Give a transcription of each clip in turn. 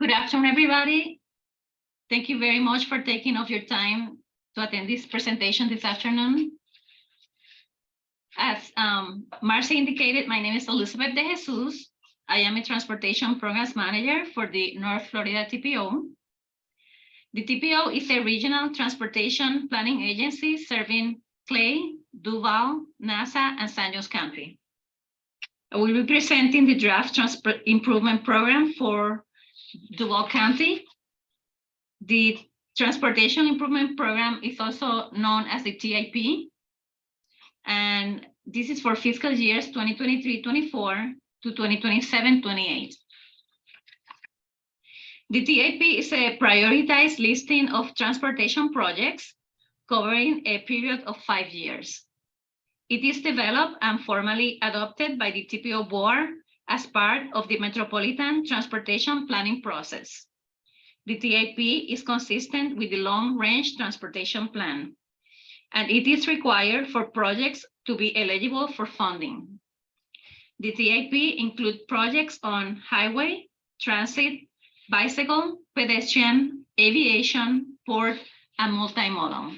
Good afternoon, everybody. Thank you very much for taking off your time to attend this presentation this afternoon. As Marcia indicated, my name is Elizabeth de Jesus. I am a Transportation Programs Manager for the North Florida TPO. The TPO is a regional transportation planning agency serving Clay, Duval, Nassau, and San Jose County. I will be presenting the draft transport improvement program for Duval County. The Transportation Improvement Program is also known as the TIP, and this is for fiscal years 2023-24 to 2027-28. The TIP is a prioritized listing of transportation projects covering a period of 5 years. It is developed and formally adopted by the TPO board as part of the Metropolitan Transportation Planning process. The TIP is consistent with the Long-Range Transportation Plan, and it is required for projects to be eligible for funding. The TIP includes projects on highway, transit, bicycle, pedestrian, aviation, port, and multimodal.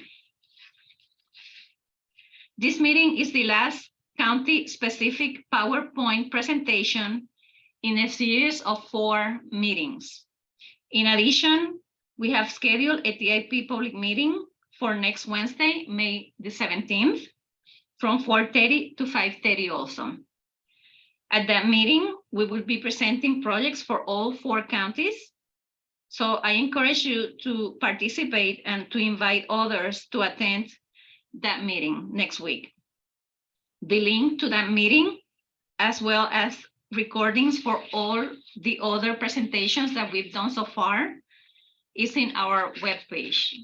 This meeting is the last county-specific PowerPoint presentation in a series of 4 meetings. In addition, we have scheduled a TIP public meeting for next Wednesday, May the 17th, from 4:30 to 5:30 also. At that meeting, we will be presenting projects for all 4 counties. So I encourage you to participate and to invite others to attend that meeting next week. The link to that meeting, as well as recordings for all the other presentations that we've done so far, is in our webpage.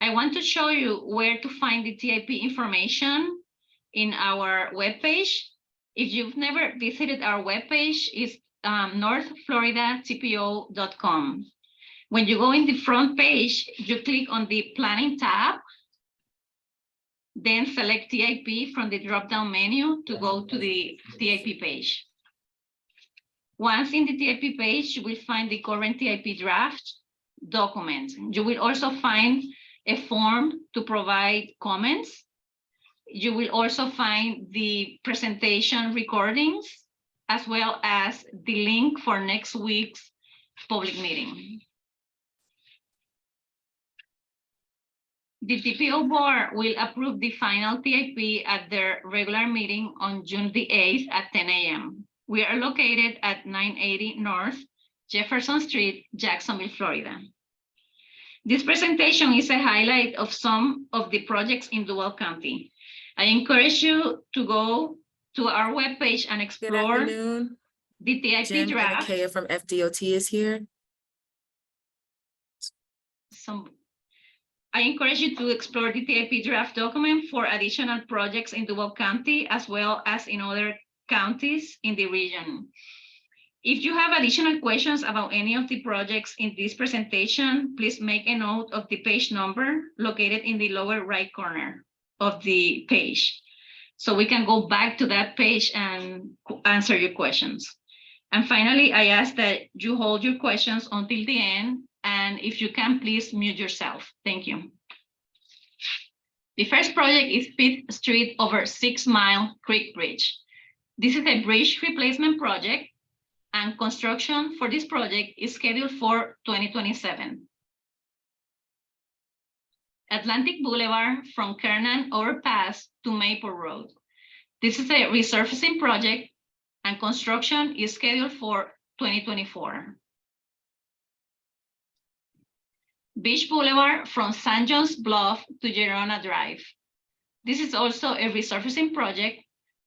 I want to show you where to find the TIP information in our webpage. If you've never visited our webpage, it's northfloridatpo.com. When you go in the front page, you click on the Planning tab, then select TIP from the drop-down menu to go to the TIP page. Once in the TIP page, you will find the current TIP draft document. You will also find a form to provide comments. You will also find the presentation recordings, as well as the link for next week's public meeting. The TPO board will approve the final TIP at their regular meeting on June the 8th at 10 a.m. We are located at 980 North Jefferson Street, Jacksonville, Florida. This presentation is a highlight of some of the projects in Duval County. I encourage you to go to our webpage and explore the TIP Jim draft. Anakaya from FDOT is here. I encourage you to explore the TIP draft document for additional projects in Duval County, as well as in other counties in the region. If you have additional questions about any of the projects in this presentation, please make a note of the page number located in the lower right corner of the page, so we can go back to that page and answer your questions. And finally, I ask that you hold your questions until the end, and if you can, please mute yourself. Thank you. The first project is 5th Street over 6 Mile Creek Bridge. This is a bridge replacement project, and construction for this project is scheduled for 2027. Atlantic Boulevard from Kernan Overpass to Maple Road. This is a resurfacing project, and construction is scheduled for 2024. Beach Boulevard from San John's Bluff to Gerona Drive. This is also a resurfacing project,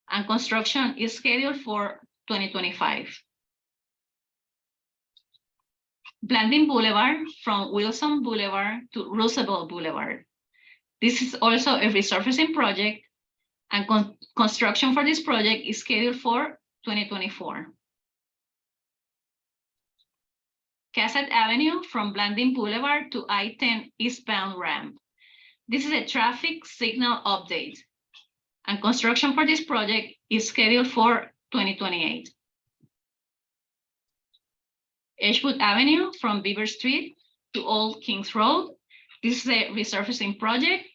and construction is scheduled for 2025. Blanding Boulevard from Wilson Boulevard to Roosevelt Boulevard. This is also a resurfacing project, and construction for this project is scheduled for 2024. Cassett Avenue from Blanding Boulevard to I-10 eastbound ramp. This is a traffic signal update, and construction for this project is scheduled for 2028. Edgewood Avenue from Beaver Street to Old Kings Road. This is a resurfacing project,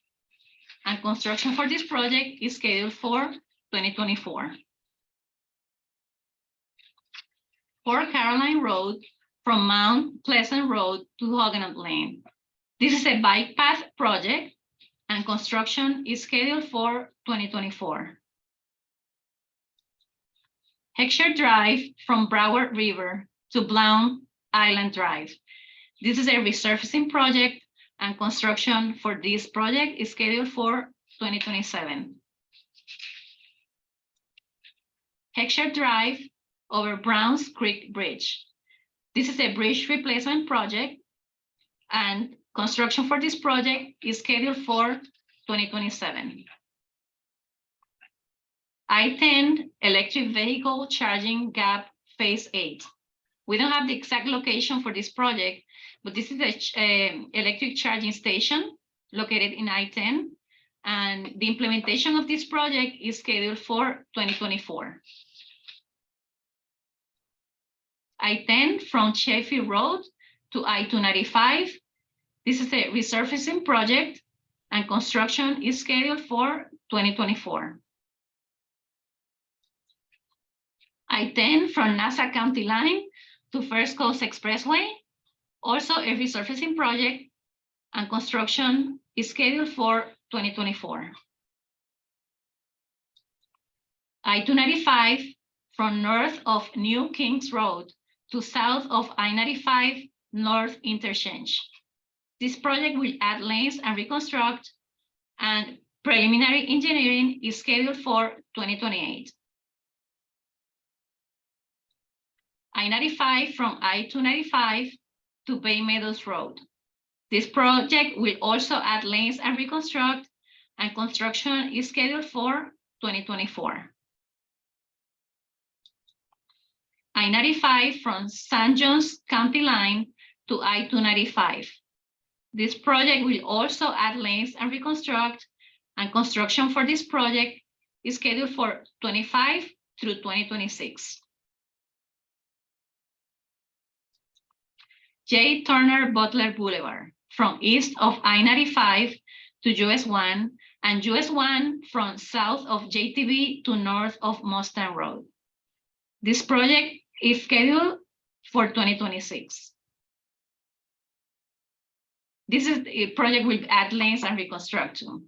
and construction for this project is scheduled for 2024. Port Caroline Road from Mount Pleasant Road to Huguenot Lane. This is a bike path project, and construction is scheduled for 2024. Heckscher Drive from Broward River to Blount Island Drive. This is a resurfacing project, and construction for this project is scheduled for 2027. Heckscher Drive over Browns Creek Bridge. This is a bridge replacement project, and construction for this project is scheduled for 2027. I-10 electric vehicle charging gap phase 8. We don't have the exact location for this project, but this is an electric charging station located in I-10, and the implementation of this project is scheduled for 2024. I-10 from Sheffield Road to I-295. This is a resurfacing project, and construction is scheduled for 2024. I-10 from Nassau County Line to First Coast Expressway, also a resurfacing project, and construction is scheduled for 2024. I-295 from north of New Kings Road to south of I-95 North Interchange. This project will add lanes and reconstruct, and preliminary engineering is scheduled for 2028. I-95 from I-295 to Bay Meadows Road. This project will also add lanes and reconstruct, and construction is scheduled for 2024. I-95 from St. John's County Line to I-295. This project will also add lanes and reconstruct, and construction for this project is scheduled for 25 through 2026. J. Turner Butler Boulevard from east of I-95 to US 1, and US 1 from south of JTB to north of Mustang Road. This project is scheduled for 2026. This is a project with add lanes and reconstruct too.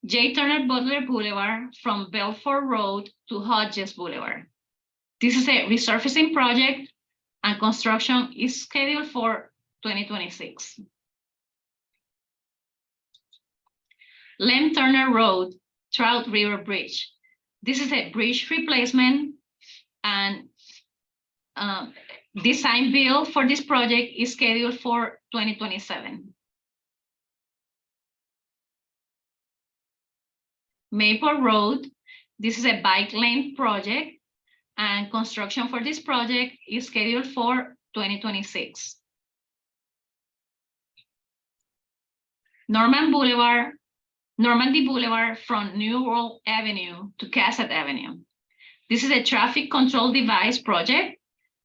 J. Turner Butler Boulevard from Belfort Road to Hodges Boulevard. This is a resurfacing project, and construction is scheduled for 2026. Lem Turner Road, Trout River Bridge. This is a bridge replacement, and design build for this project is scheduled for 2027. Maple Road, this is a bike lane project, and construction for this project is scheduled for 2026. Normandy Boulevard from New World Avenue to Cassett Avenue. This is a traffic control device project,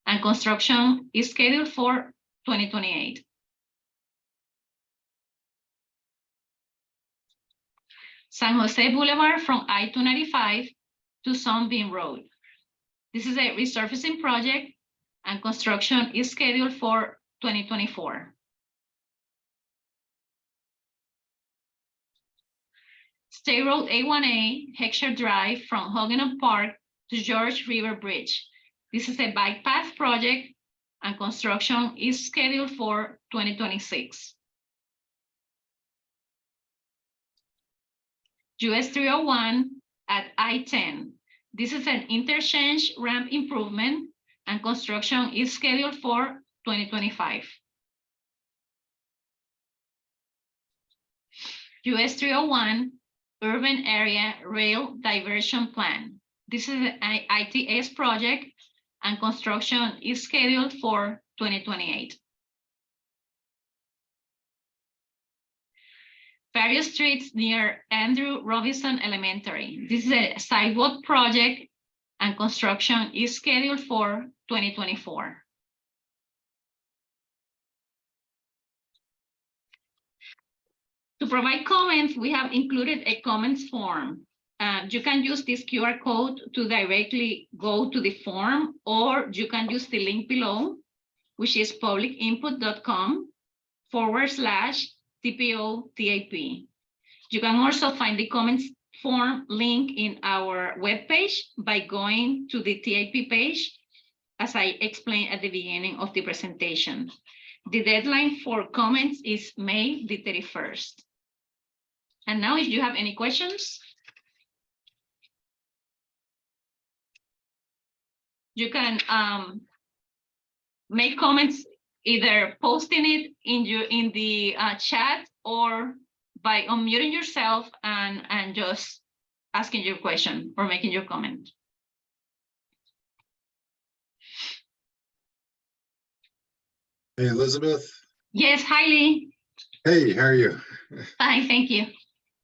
and construction is scheduled for 2028. San Jose Boulevard from I-295 to Sunbeam Road. This is a resurfacing project, and construction is scheduled for 2024. State Road A1A, Heckscher Drive from Huguenot Park to George River Bridge. This is a bike path project, and construction is scheduled for 2026. US 301 at I-10. This is an interchange ramp improvement, and construction is scheduled for 2025. US 301 Urban Area Rail Diversion Plan. This is an ITS project, and construction is scheduled for 2028. Various streets near Andrew Robinson Elementary. This is a sidewalk project, and construction is scheduled for 2024. To provide comments, we have included a comments form. You can use this QR code to directly go to the form, or you can use the link below, which is publicinput.com/TPO-TAP. You can also find the comments form link in our webpage by going to the TAP page, as I explained at the beginning of the presentation. The deadline for comments is May the 31st. And now if you have any questions, you can make comments either posting it in the chat or by unmuting yourself and just asking your question or making your comment. Hey, Elizabeth. Yes, hi Lee. Hey, how are you? Fine, thank you.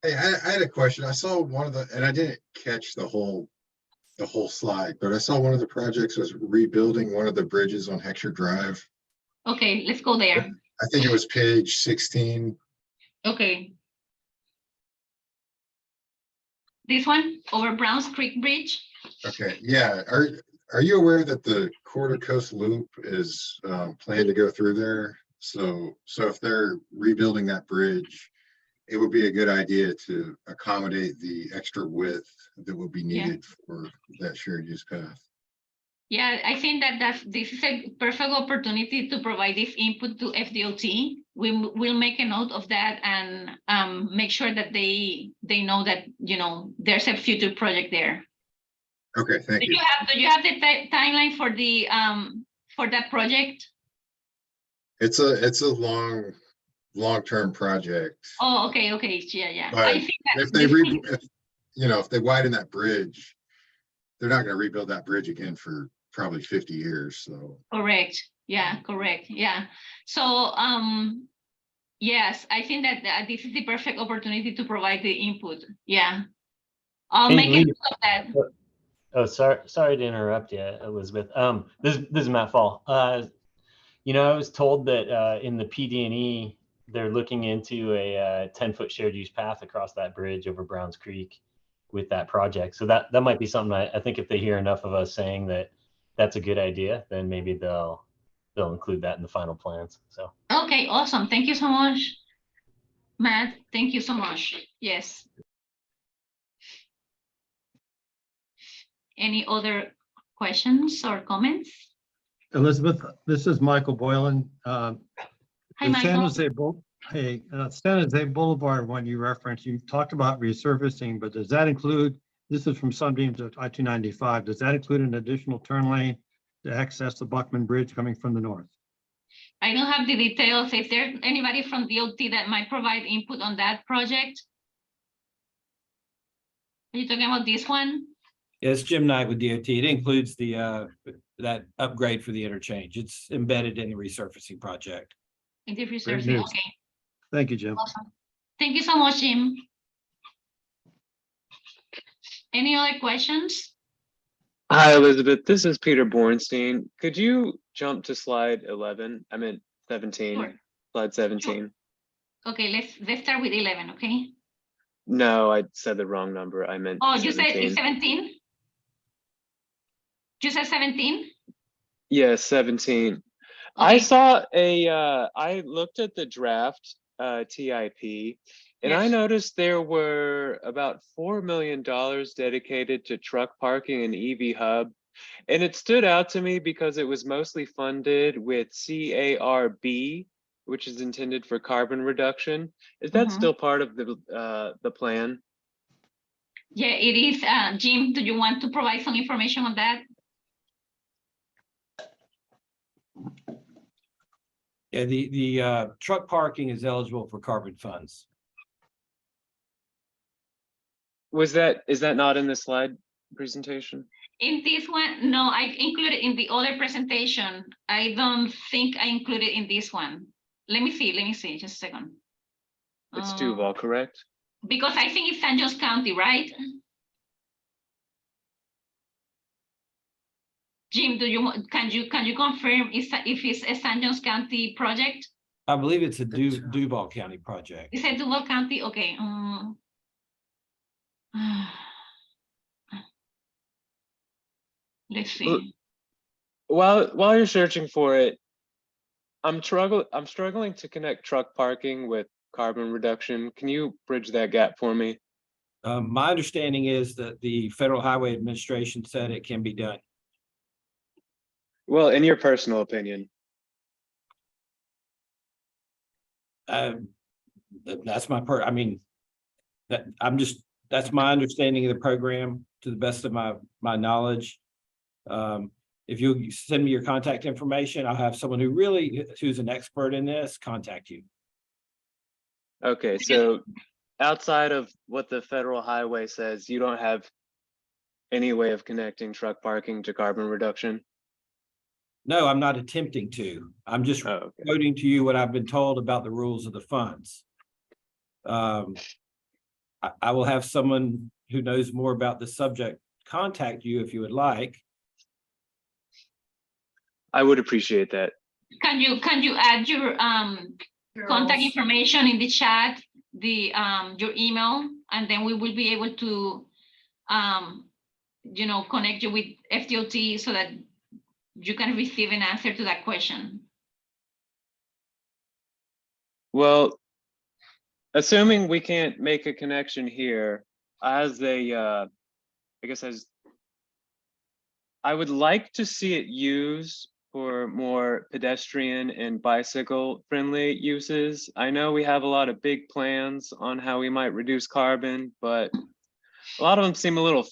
Hey, I had a question. I saw one of the, and I didn't catch the whole slide, but I saw one of the projects was rebuilding one of the bridges on Heckscher Drive. Okay, let's go there. I think it was page 16. Okay. This one over Browns Creek Bridge. Okay, yeah. Are you aware that the Quarter Coast Loop is planned to go through there? So if they're rebuilding that bridge, it would be a good idea to accommodate the extra width that would be needed for that shared use path. Yeah, I think this is a perfect opportunity to provide this input to FDOT. We'll make a note of that and make sure that they know that, you know, there's a future project there. Okay, thank you. Do you have the timeline for the for that project? It's a long-term project. Oh, okay, yeah. But I think that if they widen that bridge, they're not going to rebuild that bridge again for probably 50 years. So correct. Yeah. So yes, I think that this is the perfect opportunity to provide the input. Yeah. I'll make a note of that. Oh, sorry to interrupt you, Elizabeth. This is Matt Fall. You know, I was told that in the PD&E, they're looking into a 10-foot shared use path across that bridge over Browns Creek with that project. So that might be something I think if they hear enough of us saying that that's a good idea, then maybe they'll include that in the final plans. So okay, awesome. Thank you so much, Matt. Thank you so much. Yes. Any other questions or comments? Elizabeth, this is Michael Boylan. Hi, The Michael. San Jose Boulevard, when you referenced, you talked about resurfacing, but does that include, this is from Sunbeam to I-295, does that include an additional turn lane to access the Buckman Bridge coming from the north? I don't have the details. Is there anybody from DOT that might provide input on that project? Are you talking about this one? It's Jim Knight with DOT. It includes the that upgrade for the interchange. It's embedded in the resurfacing project. In the Great research. news. Okay. Thank you, Jim. Awesome. Thank you so much, Jim. Any other questions? Hi, Elizabeth. This is Peter Bornstein. Could you jump to slide 11? I meant 17. Sure. Slide 17. Okay, let's start with 11, okay? No, I said the wrong number. I meant Oh, 17. you said it's 17? You said 17? Yeah, 17. Okay. I saw I looked at the draft TIP, and I Yes. noticed there were about $4 million dedicated to truck parking and EV hub. And it stood out to me because it was mostly funded with CARB, which is intended for carbon reduction. Is that still part of the plan? Yeah, it is. Jim, do you want to provide some information on that? Yeah, the truck parking is eligible for carbon funds. Is that not in the slide presentation? In this one, no, I included in the other presentation. I don't think I included in this one. Let me see, just a second. It's Duval, correct? Because I think it's San Jose County, right? Jim, can you confirm if it's a San Jose County project? I believe it's a Duval County project. Is it Duval County? Okay. Let's see. While you're searching for it, I'm struggling to connect truck parking with carbon reduction. Can you bridge that gap for me? My understanding is that the Federal Highway Administration said it can be done. Well, in your personal opinion. That's I mean, that's my understanding of the program to the best of my knowledge. If you send me your contact information, I'll have someone who's an expert in this contact you. Okay, so outside of what the federal highway says, you don't have any way of connecting truck parking to carbon reduction? No, I'm not attempting to. I'm just quoting to you what I've been told about the rules of the funds. I will have someone who knows more about the subject contact you if you would like. I would appreciate that. Can you add your contact information in the chat, your email, and then we will be able to connect you with FDOT so that you can receive an answer to that question. Well, assuming we can't make a connection here, I would like to see it used for more pedestrian and bicycle friendly uses. I know we have a lot of big plans on how we might reduce carbon, but a lot of them seem a little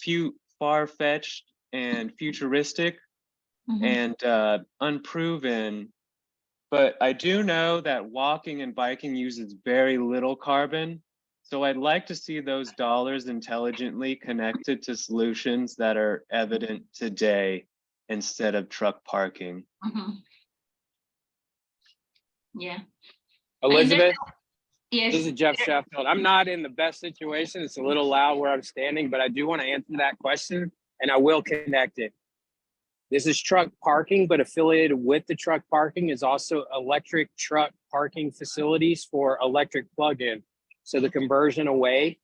far-fetched and futuristic and unproven. But I do know that walking and biking uses very little carbon. So I'd like to see those dollars intelligently connected to solutions that are evident today instead of truck parking. Yeah. Elizabeth, yes. this is Jeff Sheffield. I'm not in the best situation. It's a little loud where I'm standing, but I do want to answer that question and I will connect it. This is truck parking, but affiliated with the truck parking is also electric truck parking facilities for electric plug-in. So the conversion away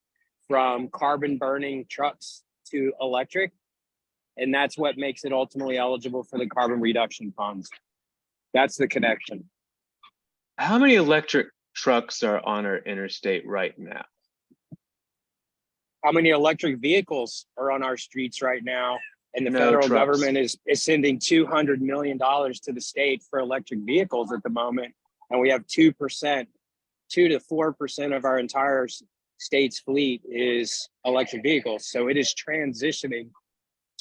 from carbon burning trucks to electric, and that's what makes it ultimately eligible for the carbon reduction funds. That's the connection. How many electric trucks are on our interstate right now? How many electric vehicles are on our streets right now? And the No federal trucks. government is sending $200 million to the state for electric vehicles at the moment. And we have 2 to 4% of our entire state's fleet is electric vehicles. So it is transitioning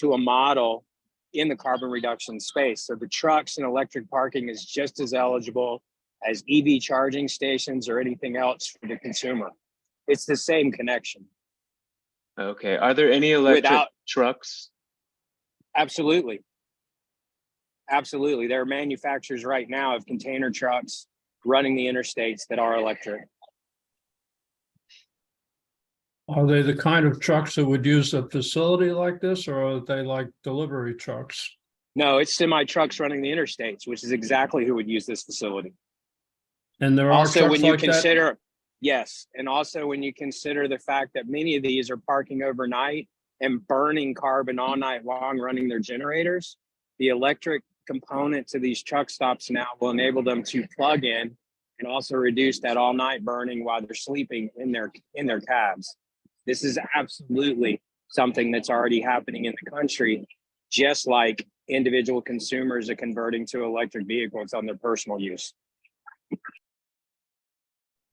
to a model in the carbon reduction space. So the trucks and electric parking is just as eligible as EV charging stations or anything else for the consumer. It's the same connection. Okay, are there any electric trucks? Absolutely. Absolutely. There are manufacturers right now of container trucks running the interstates that are electric. Are they the kind of trucks that would use a facility like this, or are they like delivery trucks? No, it's semi trucks running the interstates, which is exactly who would use this facility. And there are Also, trucks when you like consider, that? yes, and also when you consider the fact that many of these are parking overnight and burning carbon all night long, running their generators, the electric component to these truck stops now will enable them to plug in and also reduce that all night burning while they're sleeping in their cabs. This is absolutely something that's already happening in the country, just like individual consumers are converting to electric vehicles on their personal use.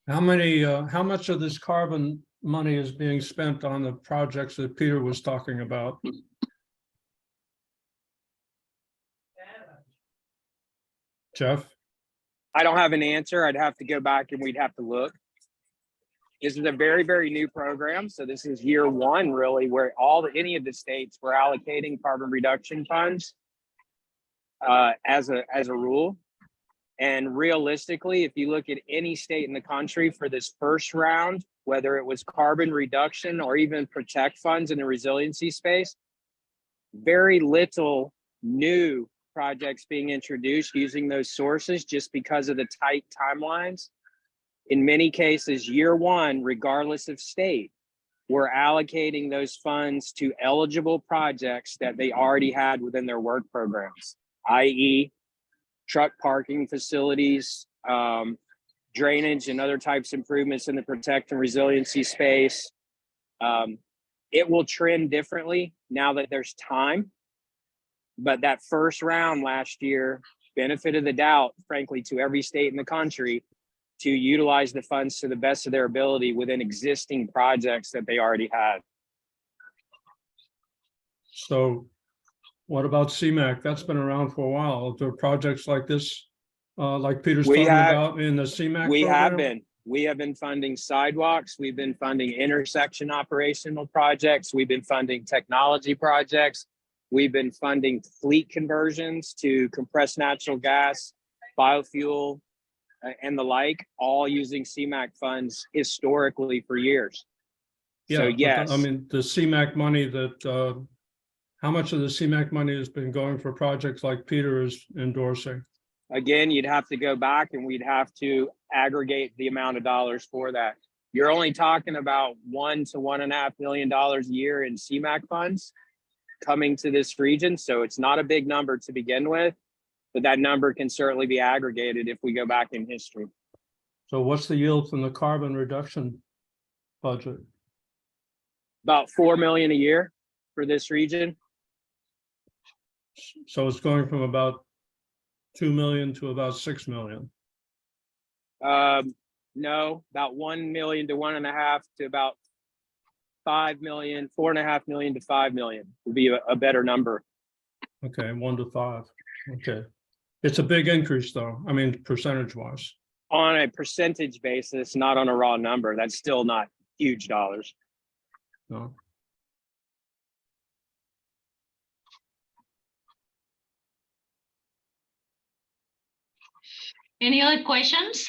How much of this carbon money is being spent on the projects that Peter was talking about? Jeff? I don't have an answer. I'd have to go back and we'd have to look. This is a very, very new program. So this is year one, really, where any of the states were allocating carbon reduction funds as a rule. And realistically, if you look at any state in the country for this first round, whether it was carbon reduction or even protect funds in the resiliency space, very little new projects being introduced using those sources just because of the tight timelines. In many cases, year one, regardless of state, we're allocating those funds to eligible projects that they already had within their work programs, i.e. truck parking facilities, drainage and other types of improvements in the protect and resiliency space. It will trend differently now that there's time. But that first round last year, benefit of the doubt, frankly, to every state in the country to utilize the funds to the best of their ability within existing projects that they already had. So what about CMAQ? That's been around for a while. Are there projects like this, like Peter's We talking have- about in the CMAQ We have program? been. We have been funding sidewalks. We've been funding intersection operational projects. We've been funding technology projects. We've been funding fleet conversions to compressed natural gas, biofuel, and the like, all using CMAQ funds historically for years. Yeah, So but yes, I mean, the CMAQ money that, how much of the CMAQ money has been going for projects like Peter is endorsing? again, you'd have to go back and we'd have to aggregate the amount of dollars for that. You're only talking about $1 to $1.5 million a year in CMAQ funds coming to this region. So it's not a big number to begin with, but that number can certainly be aggregated if we go back in history. So what's the yield from the carbon reduction budget? About 4 million a year for this region. So it's going from about 2 million to about 6 million. No, about 1 million to 1.5 to about 5 million, 4.5 million to 5 million would be a better number. Okay, 1 to 5. Okay. It's a big increase though. I mean, percentage wise. On a percentage basis, not on a raw number. That's still not huge dollars. No. Any other questions?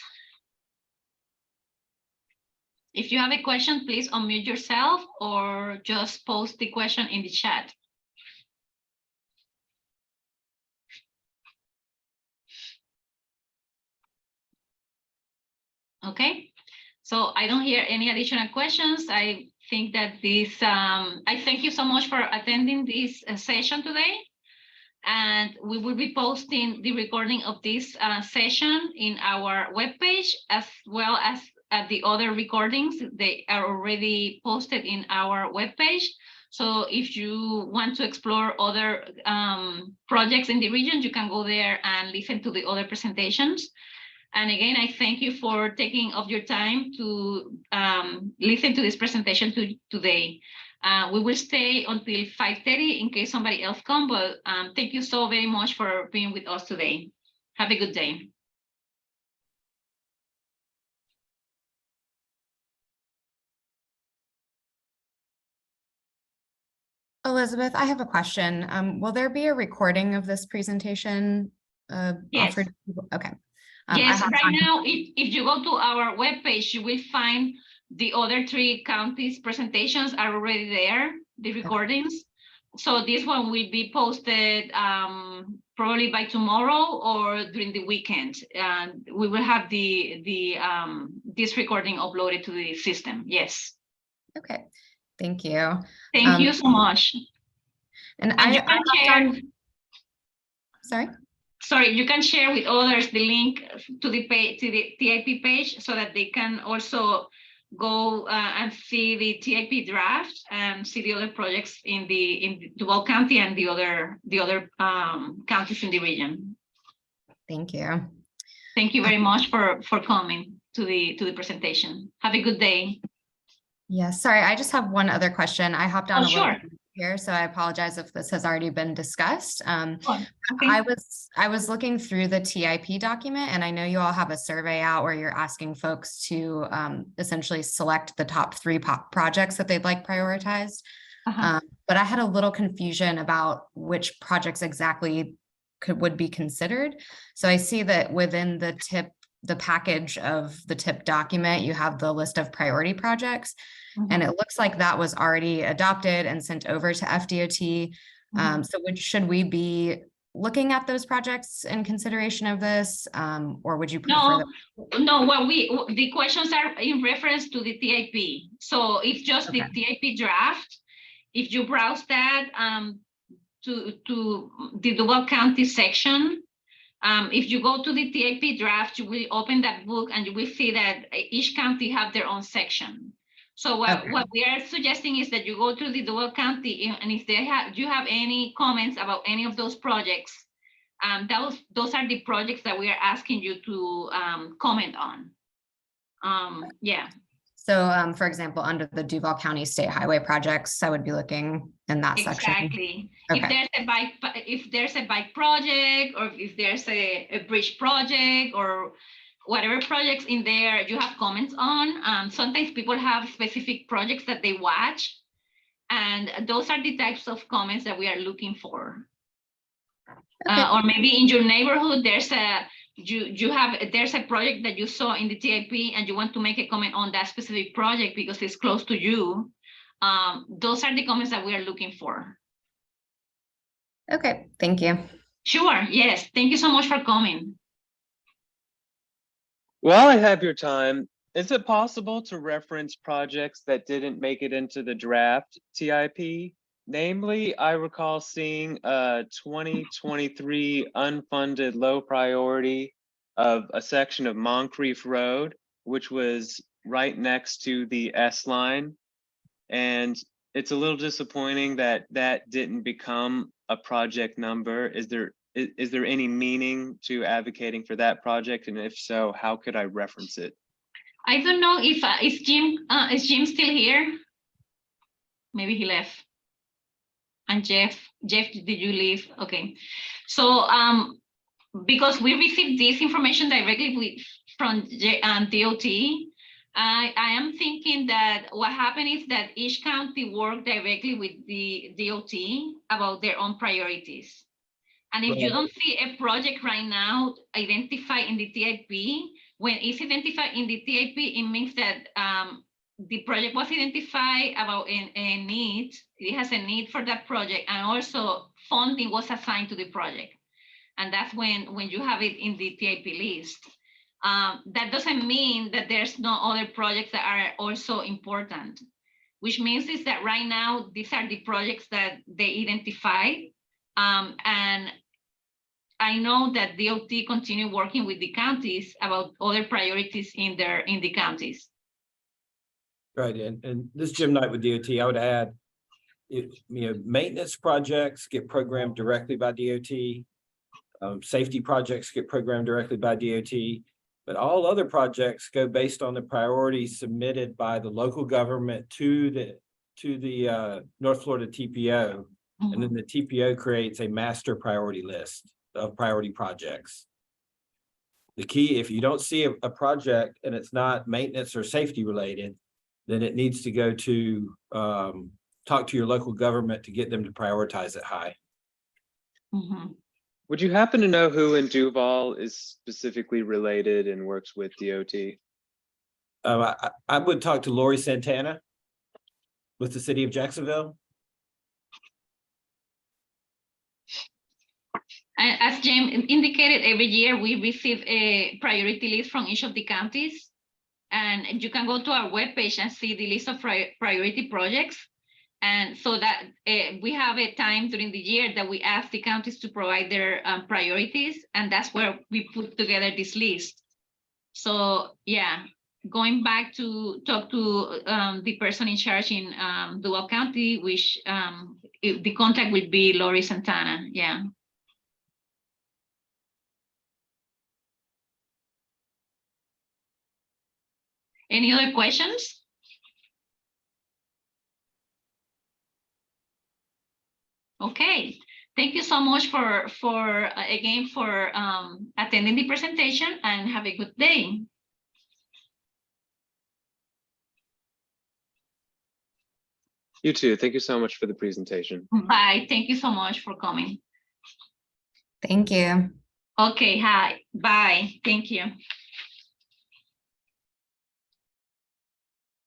If you have a question, please unmute yourself or just post the question in the chat. Okay, so I don't hear any additional questions. I think that this, I thank you so much for attending this session today. And we will be posting the recording of this session in our webpage, as well as the other recordings. They are already posted in our webpage. So if you want to explore other projects in the region, you can go there and listen to the other presentations. And again, I thank you for taking of your time to listen to this presentation today. We will stay until 5:30 in case somebody else comes, but thank you so very much for being with us today. Have a good day. Elizabeth, I have a question. Will there be a recording of this presentation Yes. offered? Okay. Yes, right now, if you go to our webpage, you will find the other 3 counties presentations are already there, the recordings. So this one will be posted probably by tomorrow or during the weekend. And we will have this recording uploaded to the system. Yes. Okay, thank you. Thank you so much. And you can share. Sorry. Sorry, you can share with others the link to the page, to the TIP page, so that they can also go and see the TIP draft and see the other projects in Duval County and the other counties in the region. Thank you. Thank you very much for coming to the presentation. Have a good day. Yeah, sorry, I just have one other question. I hopped on a little sure. here, so I apologize if this has already been discussed. Okay. I was looking through the TIP document, and I know you all have a survey out where you're asking folks to essentially select the top 3 projects that they'd like prioritized. But I had a little confusion about which projects exactly would be considered. So I see that within the package of the TIP document, you have the list of priority projects. And it looks like that was already adopted and sent over to FDOT. So should we be looking at those projects in consideration of this? Or would you prefer No, that? no, well, the questions are in reference to the TIP. So it's just the Okay. TIP draft. If you browse that to the Duval County section, if you go to the TIP draft, you will open that book and you will see that each county have their own section. So what we are suggesting is that you go to the Duval County, and if you have any comments about any of those projects, those are the projects that we are asking you to comment on. Yeah. So for example, under the Duval County State Highway projects, I would be looking in that section. Exactly. Okay. If there's a bike project, or if there's a bridge project, or whatever projects in there you have comments on. Sometimes people have specific projects that they watch, and those are the types of comments that we are looking for. Okay. Or maybe in your neighborhood, there's a project that you saw in the TIP and you want to make a comment on that specific project because it's close to you. Those are the comments that we are looking for. Okay, thank you. Sure, yes. Thank you so much for coming. While I have your time, is it possible to reference projects that didn't make it into the draft TIP? Namely, I recall seeing a 2023 unfunded low priority of a section of Moncrief Road, which was right next to the S line. And it's a little disappointing that that didn't become a project number. Is there any meaning to advocating for that project? And if so, how could I reference it? I don't know if is Jim still here? Maybe he left. And Jeff, did you leave? Okay. So because we received this information directly from DOT, I am thinking that what happened is that each county worked directly with the DOT about their own priorities. And if you don't see a project right now identified in the TIP, when it's identified in the TIP, it means that the project was identified about a need. It has a need for that project, and also funding was assigned to the project. And that's when you have it in the TIP list. That doesn't mean that there's no other projects that are also important, which means is that right now, these are the projects that they identified. And I know that DOT continue working with the counties about other priorities in the counties. Right, and this Jim Knight with DOT, I would add, maintenance projects get programmed directly by DOT. Safety projects get programmed directly by DOT, but all other projects go based on the priorities submitted by the local government to the North Florida TPO. Mm-hmm. And then the TPO creates a master priority list of priority projects. The key, if you don't see a project and it's not maintenance or safety related, then it needs to go to talk to your local government to get them to prioritize it high. Mm-hmm. Would you happen to know who in Duval is specifically related and works with DOT? I would talk to Lori Santana with the city of Jacksonville. As Jim indicated, every year we receive a priority list from each of the counties. And you can go to our webpage and see the list of priority projects. And so that we have a time during the year that we ask the counties to provide their priorities. And that's where we put together this list. So yeah, going back to talk to the person in charge in Duval County, which the contact will be Lori Santana, yeah. Any other questions? Okay, thank you so much for attending the presentation, and have a good day. You too. Thank you so much for the presentation. Bye. Thank you so much for coming. Thank you. Okay, hi. Bye. Thank you.